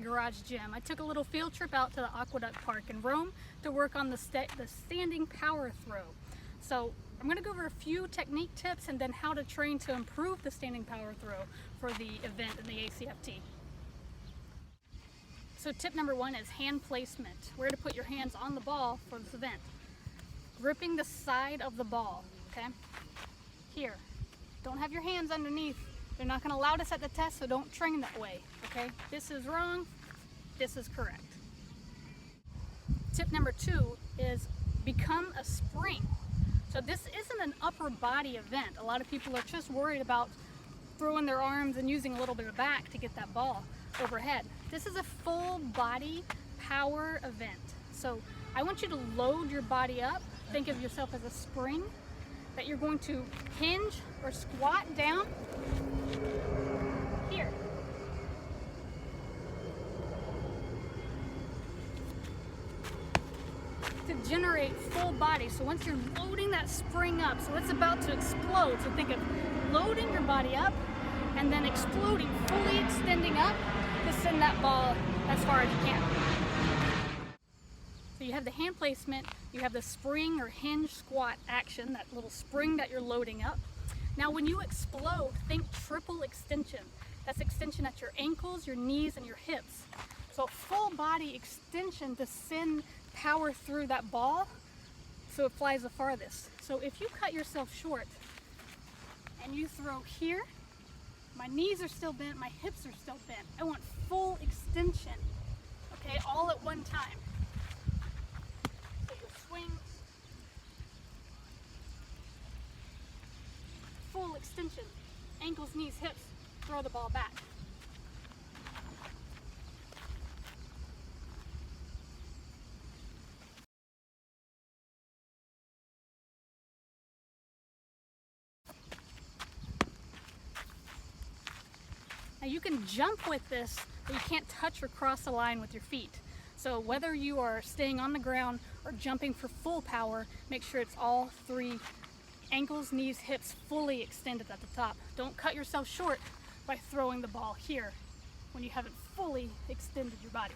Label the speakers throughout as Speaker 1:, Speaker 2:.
Speaker 1: garage gym. I took a little field trip out to the Aqueduct Park in Rome to work on the standing power throw. So I'm going to go over a few technique tips and then how to train to improve the standing power throw for the event in the ACFT. So tip number one is hand placement. Where to put your hands on the ball for this event. Gripping the side of the ball, okay? Here. Don't have your hands underneath. They're not going to allow us at the test, so don't train that way, okay? This is wrong, this is correct. Tip number two is become a spring. So this isn't an upper body event. A lot of people are just worried about throwing their arms and using a little bit of back to get that ball overhead. This is a full body power event. So I want you to load your body up. Think of yourself as a spring that you're going to hinge or squat down here. To generate full body. So once you're loading that spring up, so it's about to explode. So think of loading your body up and then exploding, fully extending up to send that ball as far as you can. So you have the hand placement, you have the spring or hinge squat action, that little spring that you're loading up. Now when you explode, think triple extension. That's extension at your ankles, your knees, and your hips. So full body extension to send power through that ball so it flies the farthest. So if you cut yourself short and you throw here, my knees are still bent, my hips are still bent. I want full extension, okay, all at one time. So you'll swing, full extension, ankles, knees, hips, throw the ball back. Now you can jump with this, but you can't touch or cross the line with your feet. So whether you are staying on the ground or jumping for full power, make sure it's all three ankles, knees, hips fully extended at the top. Don't cut yourself short by throwing the ball here when you haven't fully extended your body.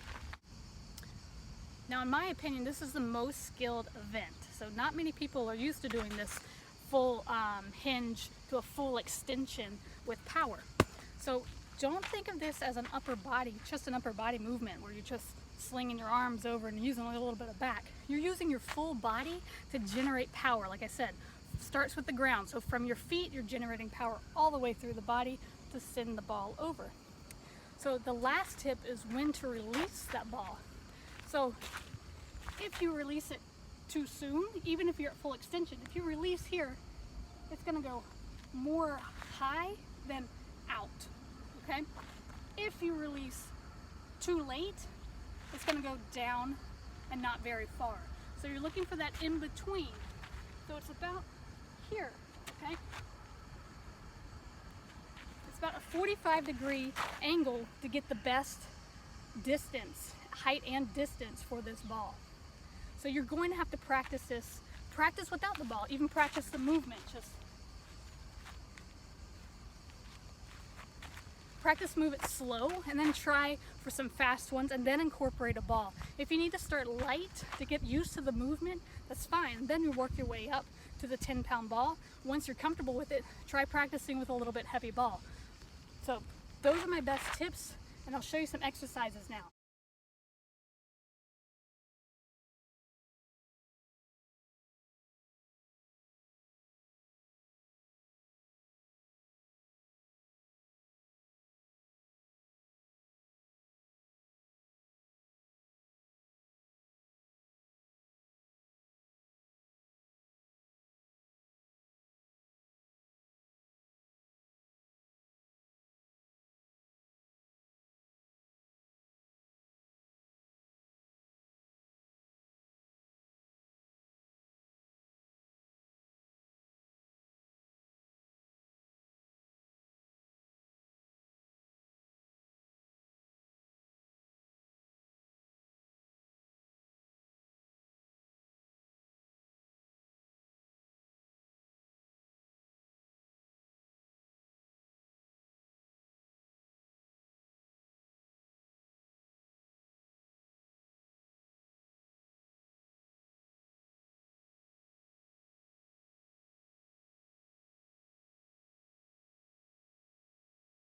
Speaker 1: Now in my opinion, this is the most skilled event. So not many people are used to doing this full hinge to a full extension with power. So don't think of this as an upper body, just an upper body movement where you're just slinging your arms over and using a little bit of back. You're using your full body to generate power. Like I said, starts with the ground. So from your feet, you're generating power all the way through the body to send the ball over. So the last tip is when to release that ball. So if you release it too soon, even if you're at full extension, if you release here, it's gonna go more high than out. Okay? If you release too late, it's going to go down and not very far. So you're looking for that in between. So it's about here, okay? It's about a 45-degree angle to get the best distance, height and distance for this ball. So you're going to have to practice this. Practice without the ball, even practice the movement. Just practice move it slow and then try for some fast ones and then incorporate a ball. If you need to start light to get used to the movement, that's fine. Then you work your way up to the 10-pound ball. Once you're comfortable with it, try practicing with a little bit heavy ball. So those are my best tips, and I'll show you some exercises now.